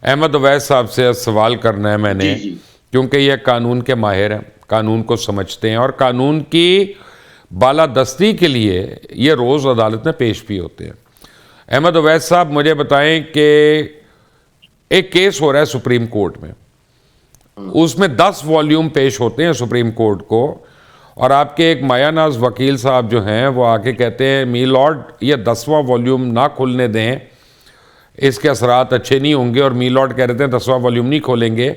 अहमद अवैस साहब से सवाल करना है मैंने, जी जी। क्योंकि ये कानून के माहिर हैं, कानून को समझते हैं और कानून की बालादस्ती के लिए ये रोज़ अदालत में पेश भी होते हैं। अहमद अवैस साहब, मुझे बताएं कि एक केस हो रहा है सुप्रीम कोर्ट में, उसमें 10 वॉल्यूम पेश होते हैं सुप्रीम कोर्ट को, और आपके एक मायानाज वकील साहब जो हैं वो आके कहते हैं मी लॉर्ड ये 10वां वॉल्यूम ना खुलने दें, इसके असरात अच्छे नहीं होंगे, और मी लॉर्ड कह रहे थे 10वां वॉल्यूम नहीं खोलेंगे।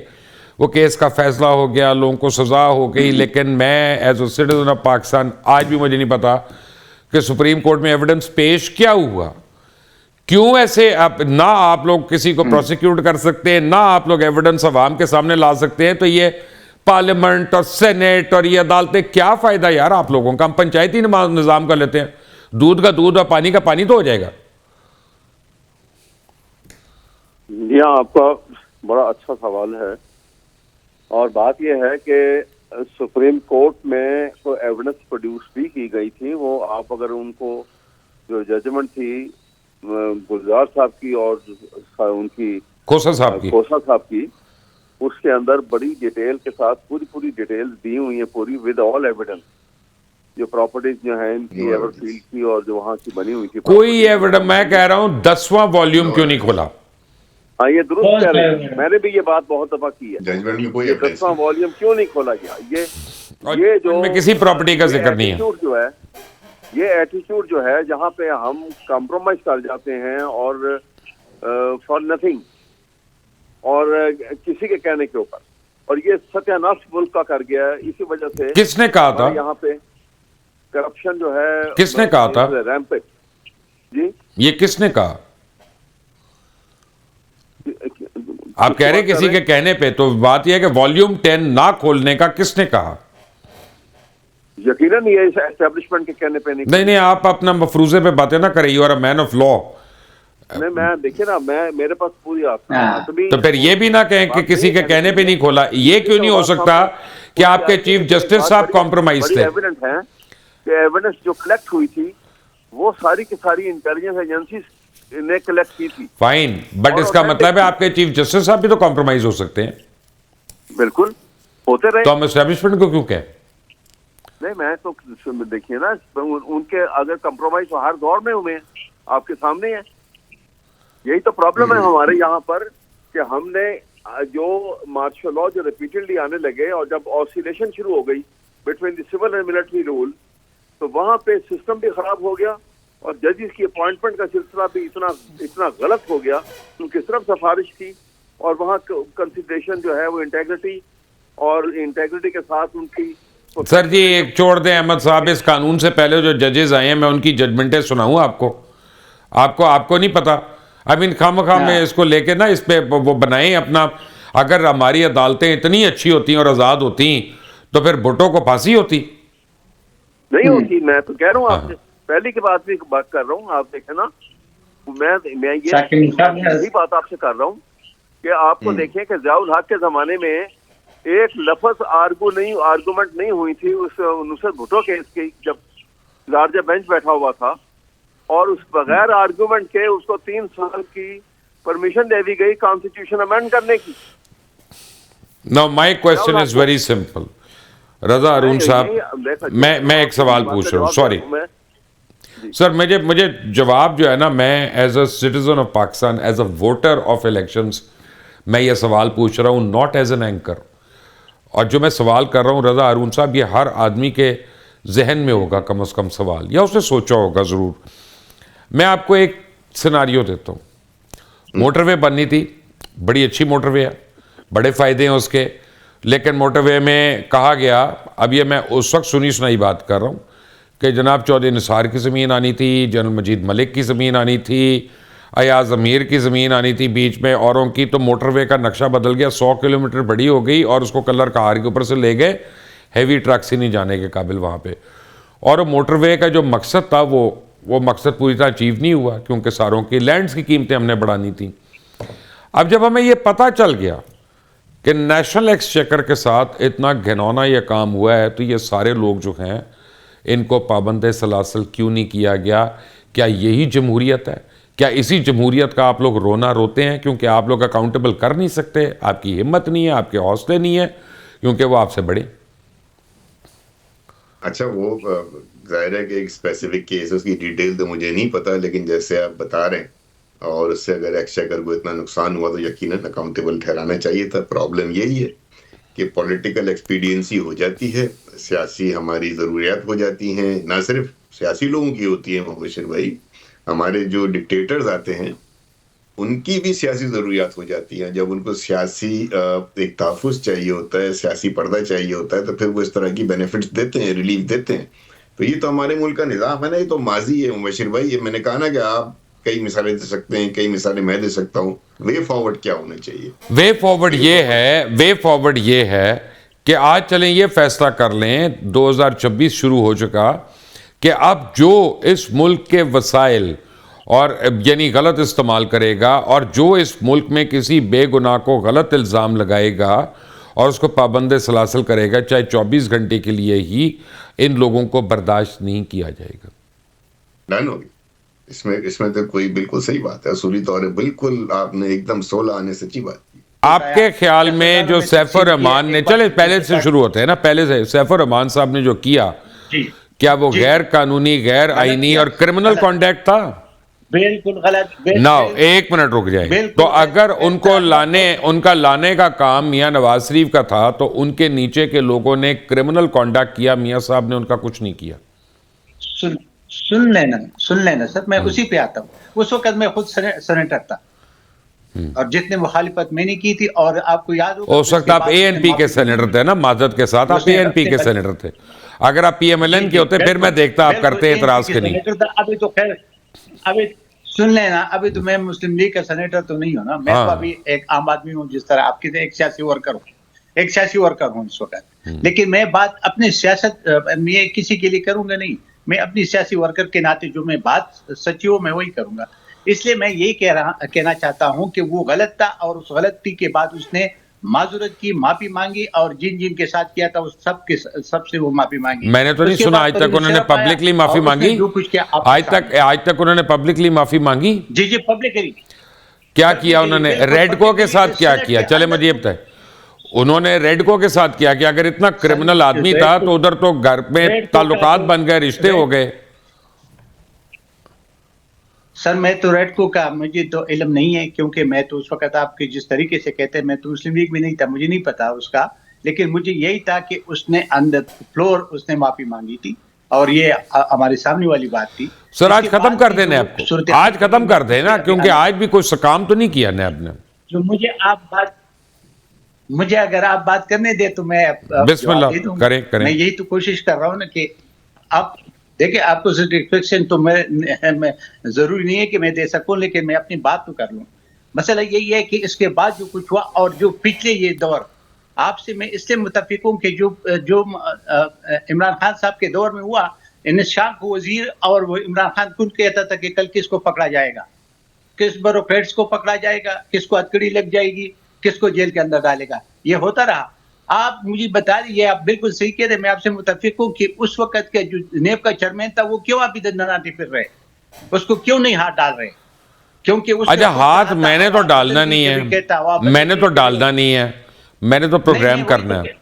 वो केस का फैसला हो गया, लोगों को सज़ा हो गई, लेकिन मैं as a citizen of Pakistan आज भी मुझे नहीं पता कि सुप्रीम कोर्ट में एविडेंस पेश क्या हुआ। क्यों ऐसे ना आप लोग किसी को प्रोसिक्यूट कर सकते हैं, ना आप लोग एविडेंस अवाम के सामने ला सकते हैं, तो ये पार्लियामेंट और सेनेट और ये अदालतें, क्या फ़ायदा यार आप लोगों का। हम पंचायती निज़ाम कर लेते हैं, दूध का दूध और पानी का पानी तो हो जाएगा। जी हाँ, आपका बड़ा अच्छा सवाल है, और बात यह है कि सुप्रीम कोर्ट में तो एविडेंस प्रोड्यूस भी की गई थी। वो आप अगर उनको जो जजमेंट थी गुलजार साहब की और उनकी खोसा साहब की, उसके अंदर बड़ी डिटेल के साथ पूरी डिटेल्स दी हुई है, पूरी विद ऑल एविडेंस, जो प्रॉपर्टीज जो है इनकी एवरफील्ड की और जो वहाँ की बनी हुई थी। कोई एविडेंस, मैं कह रहा हूँ 10वां वॉल्यूम क्यों नहीं खोला। हाँ, ये दुरुस्त कह रहे हैं, मैंने भी ये बात बहुत दफा की है। जजमेंट में कोई 10वां वॉल्यूम क्यों नहीं खोला गया। ये जो में किसी प्रॉपर्टी का जिक्र नहीं है, जो है ये एटीट्यूड जो है, जहाँ पे हम कॉम्प्रोमाइज कर जाते हैं और फॉर नथिंग और किसी के कहने के ऊपर, और ये सत्यानाश मुल्क का कर गया है। इसी वजह से किसने कहा था यहाँ पे करप्शन जो है, किसने कहा था रैम्पेंट। जी, ये किसने कहा। आप कह रहे किसी के कहने पे, तो बात यह है कि वॉल्यूम 10 ना खोलने का किसने कहा। यकीनन ये एस्टेब्लिशमेंट के कहने पे नहीं, आप अपना मफरूजे पे बातें ना करें, you are a man of law. नहीं, मैं देखिए ना, मेरे पास पूरी तो फिर ये भी ना कहें कि किसी के कहने पे नहीं खोला। ये क्यों नहीं हो सकता कि आपके चीफ जस्टिस साहब कॉम्प्रोमाइज थे। एविडेंस है कि एविडेंस जो कलेक्ट हुई थी वो सारी की सारी इंटेलिजेंस एजेंसी ने कलेक्ट की थी। फाइन, बट इसका मतलब है आपके चीफ जस्टिस साहब भी तो कॉम्प्रोमाइज हो सकते हैं। बिल्कुल होते रहे, तो हम एस्टेब्लिशमेंट को क्यों कहें। नहीं, मैं तो देखिए ना, उनके अगर कॉम्प्रोमाइज तो हर दौर में हुए हैं, आपके सामने है। यही तो प्रॉब्लम है हमारे यहाँ पर कि हमने जो मार्शल लॉ जो रिपीटेडली आने लगे, और जब ऑसिलेशन शुरू हो गई between the civil and military rule, तो वहां पे सिस्टम भी खराब हो गया और जजेस की अपॉइंटमेंट का सिलसिला भी इतना गलत हो गया, क्योंकि सिर्फ सिफारिश थी और वहाँ कंसिडरेशन जो है वो इंटेग्रिटी के साथ उनकी। सर जी एक छोड़ दें अहमद साहब, इस कानून से पहले जो जजेस आए हैं मैं उनकी जजमेंटें सुनाऊं आपको नहीं पता। आई मीन खामखा में इसको लेके ना इस पे वो बनाएं अपना। अगर हमारी अदालतें इतनी अच्छी होती और आज़ाद होती तो फिर भुट्टो को फांसी होती नहीं होती। मैं तो कह रहा हूँ, आपसे पहले की बात कर रहा हूँ। आप देखें ना, मैं यही बात आपसे कर रहा हूँ कि आपको देखें कि ज़ियाउल हक के जमाने में एक लफ्ज आर्गुमेंट नहीं हुई थी उस नुसरत भुट्टो केस की, जब लार्जर बेंच बैठा हुआ था, और उस बगैर आर्गुमेंट के उसको 3 साल की परमिशन दे दी गई कॉन्स्टिट्यूशन अमेंड करने की। Now my question is very simple. Raza Arun साहब, मैं एक सवाल पूछ रहा हूँ, सॉरी सर, मुझे जवाब जो है ना, मैं as a citizen of Pakistan, as a voter of elections, मैं ये सवाल पूछ रहा हूँ, नॉट एज एन एंकर। और जो मैं सवाल कर रहा हूँ रजा अरुण साहब, ये हर आदमी के जहन में होगा कम से कम सवाल, या उसने सोचा होगा ज़रूर। मैं आपको एक सिनारियो देता हूँ। मोटरवे बननी थी, बड़ी अच्छी मोटरवे है, बड़े फ़ायदे हैं उसके, लेकिन मोटरवे में कहा गया, अब ये मैं उस वक्त सुनी सुनाई बात कर रहा हूँ, कि जनाब चौधरी निसार की ज़मीन आनी थी, जनरल मजीद मलिक की ज़मीन आनी थी, अयाज अमीर की ज़मीन आनी थी बीच में औरों की। तो मोटरवे का नक्शा बदल गया, 100 किलोमीटर बड़ी हो गई और उसको कलर कहार के ऊपर से ले गए, हैवी ट्रक्स ही नहीं जाने के काबिल वहाँ पे। और मोटरवे का जो मकसद था वो मकसद पूरी तरह अचीव नहीं हुआ, क्योंकि सारों की लैंड्स की कीमतें हमने बढ़ानी थी। अब जब हमें ये पता चल गया कि नेशनल एक्सचेकर के साथ इतना घिनौना ये काम हुआ है, तो ये सारे लोग जो हैं इनको पाबंद सलासल क्यों नहीं किया गया। क्या यही जमहूरियत है? क्या इसी जमहूरियत का आप लोग रोना रोते हैं क्योंकि आप लोग अकाउंटेबल कर नहीं सकते, आपकी हिम्मत नहीं है, आपके हौसले नहीं है, क्योंकि वो आपसे बड़े। अच्छा, वो जाहिर है कि एक स्पेसिफिक केस उसकी डिटेल तो मुझे नहीं पता, लेकिन जैसे आप बता रहे हैं और उससे अगर एक्सचेकर को इतना नुकसान हुआ तो यकीनन अकाउंटेबल ठहराना चाहिए था। प्रॉब्लम यही है कि पॉलिटिकल एक्सपीडियंसी हो जाती है, सियासी हमारी ज़रूरियात हो जाती हैं, ना सिर्फ सियासी लोगों की होती है मुबशिर भाई, हमारे जो डिक्टेटर्स आते हैं उनकी भी सियासी ज़रूरियात हो जाती हैं। जब उनको सियासी एक तहफ़्फ़ुज़ चाहिए होता है, सियासी पर्दा चाहिए होता है, तो फिर वो इस तरह की बेनिफिट्स देते हैं, रिलीफ देते हैं। तो ये तो हमारे मुल्क का निज़ाम है ना, ये तो माजी है मुबशिर भाई। ये मैंने कहा ना कि आप कई मिसालें दे सकते हैं, कई मिसालें मैं दे सकता हूँ। वे फॉरवर्ड क्या होना चाहिए? वे फॉरवर्ड ये है कि आज चलें ये फैसला कर लें, 2026 शुरू हो चुका, कि अब जो इस मुल्क के वसाइल और यानी गलत इस्तेमाल करेगा और जो इस मुल्क में किसी बेगुनाह को गलत इल्ज़ाम लगाएगा और उसको पाबंद सलासल करेगा, चाहे 24 घंटे के लिए ही, इन लोगों को बर्दाश्त नहीं किया जाएगा। डन होगी। इसमें तो कोई बिल्कुल सही बात है, असूली तौर पर बिल्कुल आपने एकदम 16 आने सच्ची बात की। आपके ख्याल में जो सैफुर रहमान ने, चले पहले से शुरू होते हैं ना, पहले से सैफुर रहमान साहब ने जो किया, क्या वो गैर कानूनी, गैर आईनी और क्रिमिनल कॉन्डक्ट था? बिल्कुल गलत। ना, एक मिनट रुक जाए। तो अगर उनको उनका लाने का काम मियां नवाज शरीफ का था, तो उनके नीचे के लोगों ने क्रिमिनल कॉन्डक्ट किया, मियां साहब ने उनका कुछ नहीं किया। सुन लेना सर, मैं उसी पे आता हूँ। उस वक्त मैं खुद सेनेटर था और जितने मुखालिफत मैंने की थी, और आपको याद होगा उस वक्त आप एएनपी के सेनेटर थे ना, माजद के साथ आप एएनपी के सेनेटर थे। अगर आप पीएमएलएन के होते फिर मैं देखता आप करते एतराज के नहीं। अभी तो खैर, अभी सुन लेना, अभी तो मैं मुस्लिम लीग का सेनेटर तो नहीं हूँ ना, मैं तो अभी एक आम आदमी हूँ, जिस तरह आपकी एक सियासी वर्कर हूँ इस वक्त। लेकिन मैं बात अपनी सियासत मैं किसी के लिए करूंगा नहीं, मैं अपनी सियासी वर्कर के नाते जो मैं बात सच्ची हो मैं वही करूंगा। इसलिए मैं यही कहना चाहता हूं कि वो गलत था, और उस गलती के बाद उसने माजूरत की, माफी मांगी, और जिन के साथ किया था उस सबसे वो माफी मांगी। मैंने तो नहीं सुना आज तक उन्होंने पब्लिकली माफी मांगी। आज तक उन्होंने पब्लिकली माफी मांगी? जी पब्लिकली। क्या किया उन्होंने? रेडको के साथ क्या किया? चले मुझे बताए, उन्होंने रेडको के साथ क्या किया? अगर इतना क्रिमिनल आदमी था तो उधर तो घर में ताल्लुकात बन गए, रिश्ते हो गए। सर मैं तो रेडको का मुझे तो इल्म नहीं है, क्योंकि मैं तो उस वक्त आपके जिस तरीके से कहते हैं, मैं तो मुस्लिम लीग में नहीं था, मुझे नहीं पता उसका। लेकिन मुझे यही था कि उसने अंडर फ्लोर उसने माफी मांगी थी, और ये हमारे सामने वाली बात थी। सर आज खत्म कर देने आपको, आज खत्म कर देना, क्योंकि आज भी कुछ काम तो नहीं किया नैब ने। जो मुझे अगर आप बात करने दे तो मैं बिस्मिल्लाह करें। मैं यही तो कोशिश कर रहा हूँ ना कि आप देखिए, आपको सेटिस्फेक्शन तो मैं जरूरी नहीं है कि मैं दे सकूं, लेकिन मैं अपनी बात तो कर लूं। मसला यही है कि इसके बाद जो कुछ हुआ, और जो पिछले ये दौर, आपसे मैं इसलिए मुत्तफिक हूं कि जो इमरान खान साहब के दौर में हुआ, इन शाख वजीर और वो इमरान खान खुद कहता था कि कल किसको पकड़ा जाएगा, किस ब्यूरोक्रेट्स को पकड़ा जाएगा, किसको हथकड़ी लग जाएगी, किसको जेल के अंदर डालेगा, ये होता रहा। आप मुझे बता दीजिए, आप बिल्कुल सही कह रहे, मैं आपसे मुत्तफिक हूँ कि उस वक्त के जो नेब का चेयरमैन था वो क्यों अभी दंडनाते फिर रहे, उसको क्यों नहीं हाथ डाल रहे? क्योंकि अच्छा, हाथ मैंने तो डालना नहीं है, मैंने तो डालना नहीं है, मैंने तो प्रोग्राम करना है।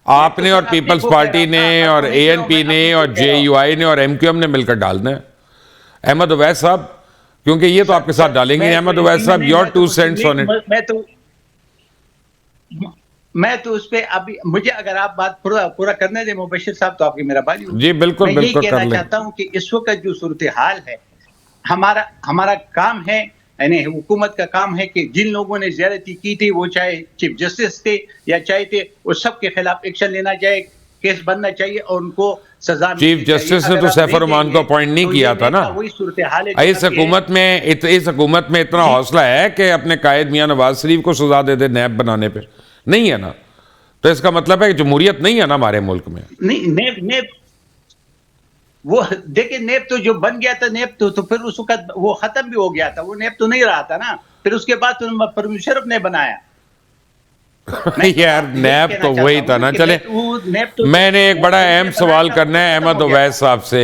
आपने और पीपल्स पार्टी ने और एएनपी ने और जेयूआई ने और एमक्यूएम ने मिलकर डालना है। अहमद उवैस साहब, क्योंकि ये तो आपके साथ डालेंगे। अहमद उवैस साहब, योर 2 सेंट्स ऑन इट। मैं तो उस पे अभी, मुझे अगर आप बात पूरा करने दें मुबशिर साहब, तो आपकी मेरा भाई जी बिल्कुल मैं बिल्कुल कहना चाहता हूं कि इस वक्त जो सूरत हाल है, हमारा काम है, यानी हुकूमत का काम है कि जिन लोगों ने ज्यादती की थी, वो चाहे चीफ जस्टिस थे या चाहे थे, उस सब के खिलाफ एक्शन लेना चाहिए, केस बनना चाहिए और उनको सजा। चीफ जस्टिस ने तो सैफुर रहमान को अपॉइंट नहीं किया था ना। वही सूरत हाल है। इस हुकूमत में इतना हौसला है कि अपने कायद मियां नवाज शरीफ को सजा दे दे नैब बनाने पे? नहीं है ना। तो इसका मतलब है कि जमहूरियत नहीं है ना हमारे मुल्क में। नहीं, नेब वो देखिए, नेब तो जो बन गया था, नेब तो फिर उस वक्त वो खत्म भी हो गया था, वो नेब तो नहीं रहा था ना। फिर उसके बाद तो परवेज मुशर्रफ ने बनाया। यार नैब तो वही था ना। चले, मैंने एक बड़ा अहम सवाल करना है अहमद उवैस साहब से।